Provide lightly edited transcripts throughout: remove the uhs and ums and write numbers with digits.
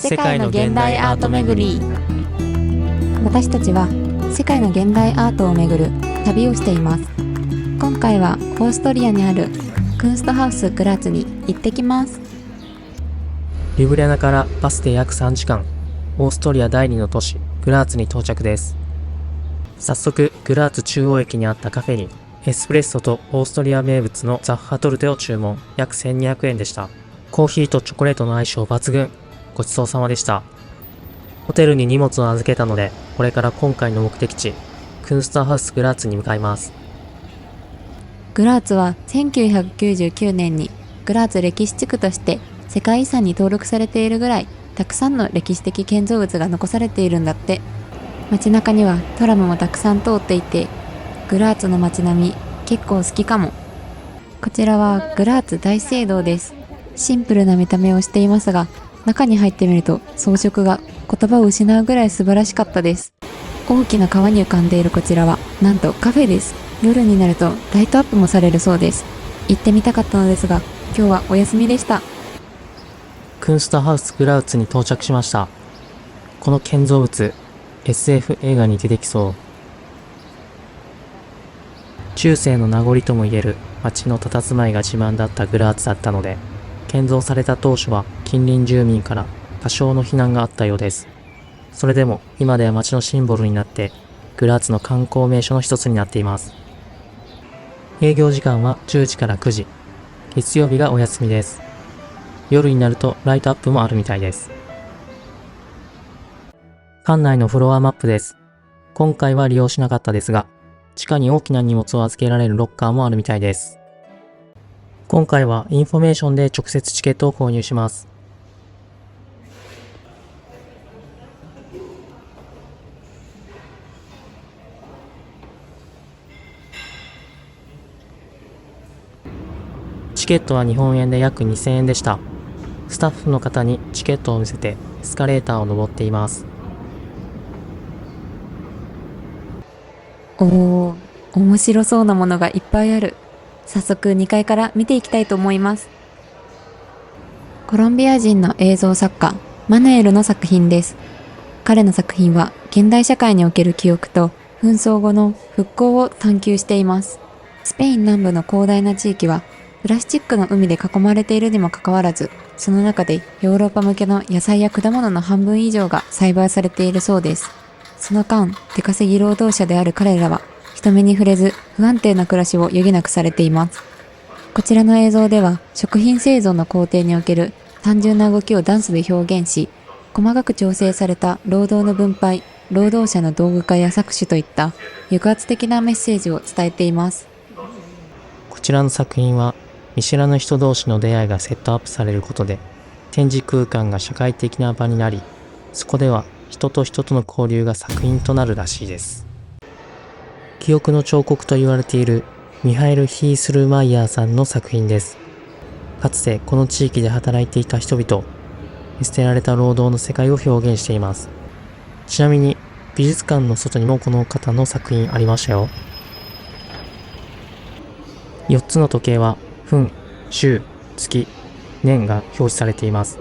世界の現代アート巡り。私たちは世界の現代アートを巡る旅をしています。今回はオーストリアにあるクンストハウスグラーツに行ってきます。リュブリャナからバスで約3時間、オーストリア第2の都市グラーツに到着です。早速グラーツ中央駅にあったカフェにエスプレッソとオーストリア名物のザッハトルテを注文。約1200円でした。コーヒーとチョコレートの相性抜群。ごちそうさまでした。ホテルに荷物を預けたので、これから今回の目的地クンストハウスグラーツに向かいます。グラーツは1999年にグラーツ歴史地区として世界遺産に登録されているぐらいたくさんの歴史的建造物が残されているんだって。街中にはトラムもたくさん通っていて、グラーツの街並み結構好きかも。こちらはグラーツ大聖堂です。シンプルな見た目をしていますが、中に入ってみると装飾が言葉を失うぐらい素晴らしかったです。大きな川に浮かんでいるこちらはなんとカフェです。夜になるとライトアップもされるそうです。行ってみたかったのですが、今日はお休みでした。クンストハウスグラーツに到着しました。この建造物、SF 映画に出てきそう。中世の名残ともいえる町の佇まいが自慢だったグラーツだったので、建造された当初は近隣住民から多少の非難があったようです。それでも今では町のシンボルになってグラーツの観光名所の一つになっています。営業時間は10時から9時。月曜日がお休みです。夜になるとライトアップもあるみたいです。館内のフロアマップです。今回は利用しなかったですが、地下に大きな荷物を預けられるロッカーもあるみたいです。今回はインフォメーションで直接チケットを購入します。チケットは日本円で約2000円でした。スタッフの方にチケットを見せてエスカレーターを登っています。面白そうなものがいっぱいある。早速2階から見ていきたいと思います。コロンビア人の映像作家マヌエルの作品です。彼の作品は現代社会における記憶と紛争後の復興を探求しています。スペイン南部の広大な地域はプラスチックの海で囲まれているにもかかわらず、その中でヨーロッパ向けの野菜や果物の半分以上が栽培されているそうです。その間、出稼ぎ労働者である彼らは人目に触れず不安定な暮らしを余儀なくされています。こちらの映像では食品製造の工程における単純な動きをダンスで表現し、細かく調整された労働の分配、労働者の道具化や搾取といった抑圧的なメッセージを伝えています。こちらの作品は見知らぬ人同士の出会いがセットアップされることで、展示空間が社会的な場になり、そこでは人と人との交流が作品となるらしいです。記憶の彫刻と言われているミハエル・ヒースルマイヤーさんの作品です。かつてこの地域で働いていた人々、見捨てられた労働の世界を表現しています。ちなみに美術館の外にもこの方の作品ありましたよ。4つの時計は分、週、月、年が表示されています。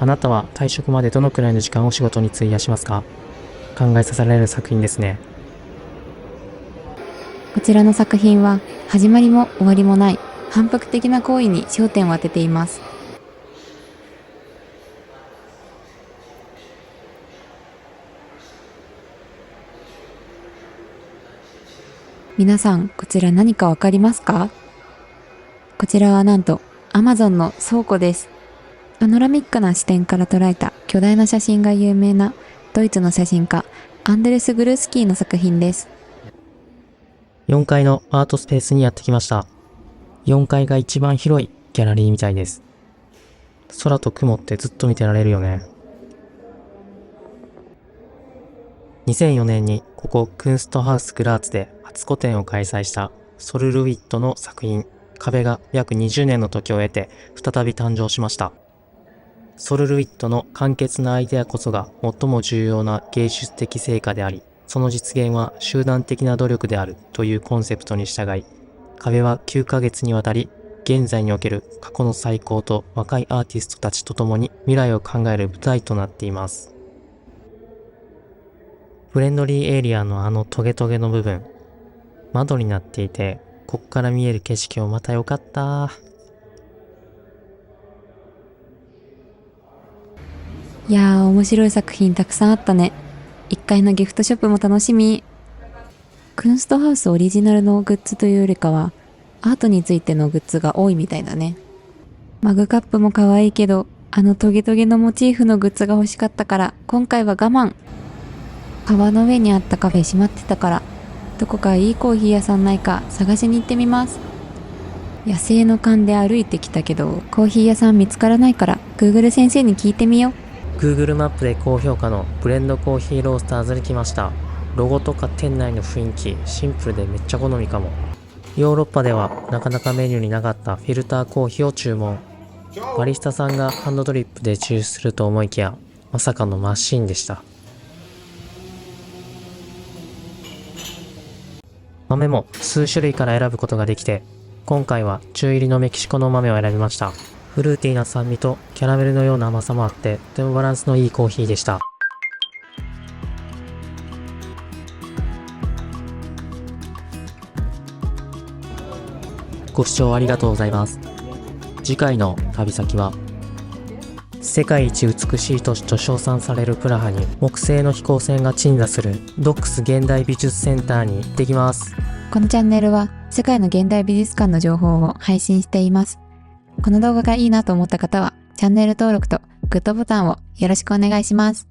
あなたは退職までどのくらいの時間を仕事に費やしますか？考えさせられる作品ですね。こちらの作品は始まりも終わりもない反復的な行為に焦点を当てています。皆さん、こちら何かわかりますか？こちらはなんと Amazon の倉庫です。パノラミックな視点から捉えた巨大な写真が有名なドイツの写真家アンデレス・グルースキーの作品です。4階のアートスペースにやってきました。4階が一番広いギャラリーみたいです。空と雲ってずっと見てられるよね。2004年にここクンストハウスグラーツで初個展を開催したソルルウィットの作品壁が約20年の時を経て再び誕生しました。ソルルウィットの簡潔なアイデアこそが最も重要な芸術的成果であり、その実現は集団的な努力であるというコンセプトに従い、壁は9ヶ月にわたり現在における過去の最高と若いアーティストたちと共に未来を考える舞台となっています。フレンドリーエリアのあのトゲトゲの部分、窓になっていて、こっから見える景色もまた良かった。いやー、面白い作品たくさんあったね。1階のギフトショップも楽しみ。クンストハウスオリジナルのグッズというよりかは、アートについてのグッズが多いみたいだね。マグカップも可愛いけど、あのトゲトゲのモチーフのグッズが欲しかったから、今回は我慢。川の上にあったカフェ閉まってたから、どこかいいコーヒー屋さんないか探しに行ってみます。野生の勘で歩いてきたけど、コーヒー屋さん見つからないから、Google 先生に聞いてみよう。Google マップで高評価のブレンドコーヒーロースターズに来ました。ロゴとか店内の雰囲気、シンプルでめっちゃ好みかも。ヨーロッパではなかなかメニューになかったフィルターコーヒーを注文。バリスタさんがハンドドリップで抽出すると思いきや、まさかのマシーンでした。豆も数種類から選ぶことができて、今回は中入りのメキシコの豆を選びました。フルーティーな酸味とキャラメルのような甘さもあって、とてもバランスのいいコーヒーでした。ご視聴ありがとうございます。次回の旅先は、世界一美しい都市と称賛されるプラハに木製の飛行船が鎮座するドックス現代美術センターに行ってきます。このチャンネルは世界の現代美術館の情報を配信しています。この動画がいいなと思った方はチャンネル登録とグッドボタンをよろしくお願いします。